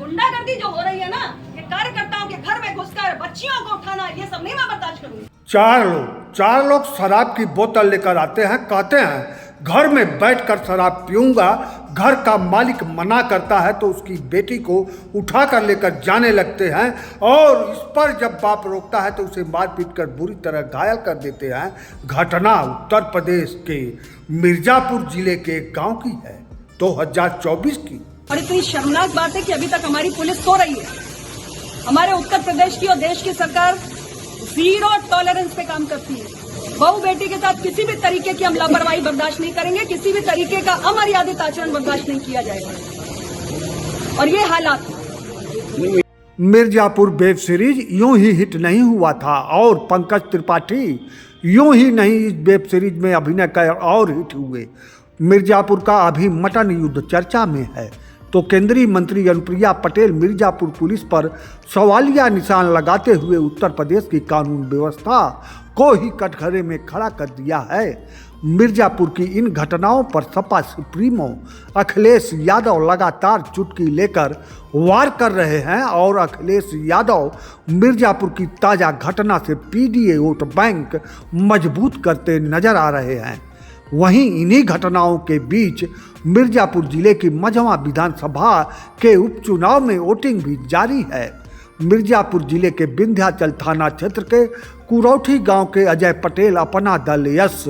गुंडागर्दी जो हो रही है ना, ये कार्यकर्ताओं के घर में घुसकर बच्चियों को उठाना, ये सब नहीं मैं बर्दाश्त करूंगी। चार लोग शराब की बोतल लेकर आते हैं, कहते हैं घर में बैठकर शराब पीऊंगा। घर का मालिक मना करता है तो उसकी बेटी को उठा कर लेकर जाने लगते हैं और इस पर जब बाप रोकता है तो उसे मार पीट कर बुरी तरह घायल कर देते हैं। घटना उत्तर प्रदेश के मिर्जापुर जिले के एक गांव की है, 2024 की। और इतनी शर्मनाक बात है कि अभी तक हमारी पुलिस सो रही है। हमारे उत्तर प्रदेश की और देश की सरकार जीरो टॉलरेंस पे काम करती है। बहू बेटी के साथ किसी भी तरीके की हम लापरवाही बर्दाश्त नहीं करेंगे, किसी भी तरीके का अमर्यादित आचरण बर्दाश्त नहीं किया जाएगा। और ये हालात मिर्जापुर वेब सीरीज यूं ही हिट नहीं हुआ था और पंकज त्रिपाठी यूं ही नहीं इस वेब सीरीज में अभिनय कर और हिट हुए। मिर्जापुर का अभी मटन युद्ध चर्चा में है तो केंद्रीय मंत्री अनुप्रिया पटेल मिर्जापुर पुलिस पर सवालिया निशान लगाते हुए उत्तर प्रदेश की कानून व्यवस्था को ही कटघरे में खड़ा कर दिया है। मिर्जापुर की इन घटनाओं पर सपा सुप्रीमो अखिलेश यादव लगातार चुटकी लेकर वार कर रहे हैं और अखिलेश यादव मिर्जापुर की ताज़ा घटना से पीडीए वोट बैंक मजबूत करते नजर आ रहे हैं। वहीं इन्हीं घटनाओं के बीच मिर्जापुर जिले की मझवा विधानसभा के उपचुनाव में वोटिंग भी जारी है। मिर्जापुर जिले के विंध्याचल थाना क्षेत्र के कुरौठी गांव के अजय पटेल अपना दल यस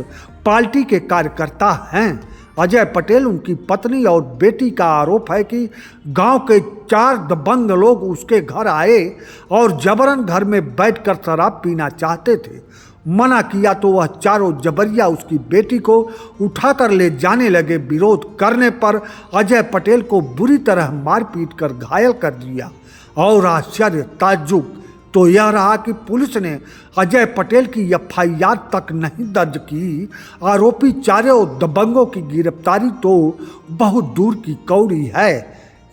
पार्टी के कार्यकर्ता हैं। अजय पटेल, उनकी पत्नी और बेटी का आरोप है कि गांव के 4 दबंग लोग उसके घर आए और जबरन घर में बैठकर शराब पीना चाहते थे। मना किया तो वह चारों जबरिया उसकी बेटी को उठाकर ले जाने लगे। विरोध करने पर अजय पटेल को बुरी तरह मारपीट कर घायल कर दिया। और आश्चर्य ताज्जुब तो यह रहा कि पुलिस ने अजय पटेल की एफआईआर तक नहीं दर्ज की। आरोपी चारों दबंगों की गिरफ्तारी तो बहुत दूर की कौड़ी है।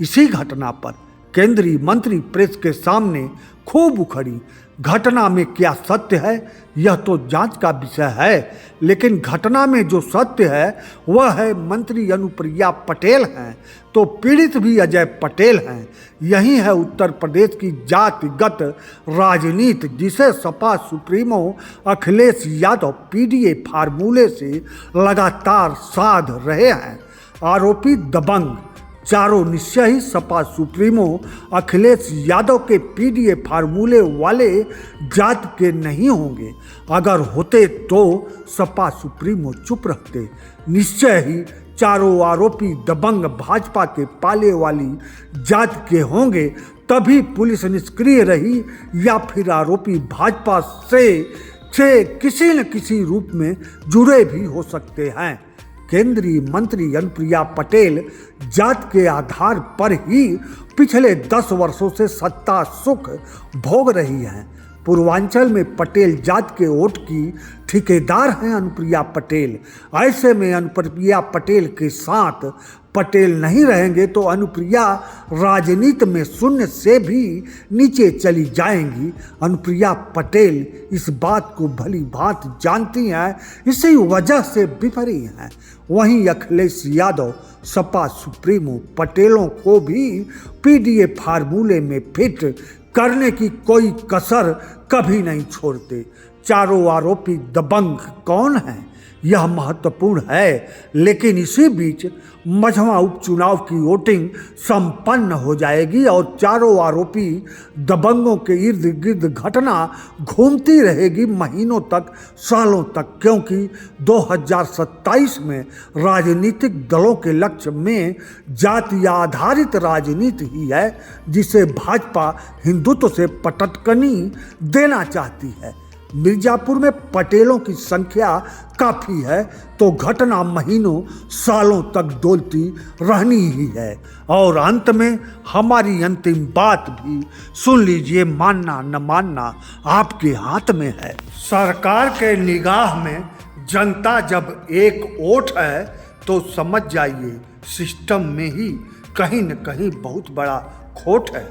इसी घटना पर केंद्रीय मंत्री प्रेस के सामने खूब उखड़ी। घटना में क्या सत्य है यह तो जांच का विषय है, लेकिन घटना में जो सत्य है वह है मंत्री अनुप्रिया पटेल हैं तो पीड़ित भी अजय पटेल हैं। यही है उत्तर प्रदेश की जातिगत राजनीति जिसे सपा सुप्रीमो अखिलेश यादव पीडीए फार्मूले से लगातार साध रहे हैं। आरोपी दबंग चारों निश्चय ही सपा सुप्रीमो अखिलेश यादव के पीडीए फार्मूले वाले जात के नहीं होंगे। अगर होते तो सपा सुप्रीमो चुप रहते। निश्चय ही चारों आरोपी दबंग भाजपा के पाले वाली जात के होंगे, तभी पुलिस निष्क्रिय रही, या फिर आरोपी भाजपा से किसी न किसी रूप में जुड़े भी हो सकते हैं। केंद्रीय मंत्री अनुप्रिया पटेल जात के आधार पर ही पिछले 10 वर्षों से सत्ता सुख भोग रही हैं। पूर्वांचल में पटेल जात के वोट की ठेकेदार हैं अनुप्रिया पटेल। ऐसे में अनुप्रिया पटेल के साथ पटेल नहीं रहेंगे तो अनुप्रिया राजनीति में शून्य से भी नीचे चली जाएंगी। अनुप्रिया पटेल इस बात को भली भांति जानती हैं, इसी वजह से विफरी हैं। वहीं अखिलेश यादव सपा सुप्रीमो पटेलों को भी पीडीए फार्मूले में फिट करने की कोई कसर कभी नहीं छोड़ते। चारों आरोपी दबंग कौन हैं यह महत्वपूर्ण है, लेकिन इसी बीच मझवा उपचुनाव की वोटिंग संपन्न हो जाएगी और चारों आरोपी दबंगों के इर्द गिर्द घटना घूमती रहेगी महीनों तक, सालों तक, क्योंकि 2027 में राजनीतिक दलों के लक्ष्य में जाति आधारित राजनीति ही है जिसे भाजपा हिंदुत्व से पटकनी देना चाहती है। मिर्जापुर में पटेलों की संख्या काफ़ी है तो घटना महीनों सालों तक डोलती रहनी ही है। और अंत में हमारी अंतिम बात भी सुन लीजिए, मानना न मानना आपके हाथ में है। सरकार के निगाह में जनता जब एक वोट है तो समझ जाइए सिस्टम में ही कहीं न कहीं बहुत बड़ा खोट है।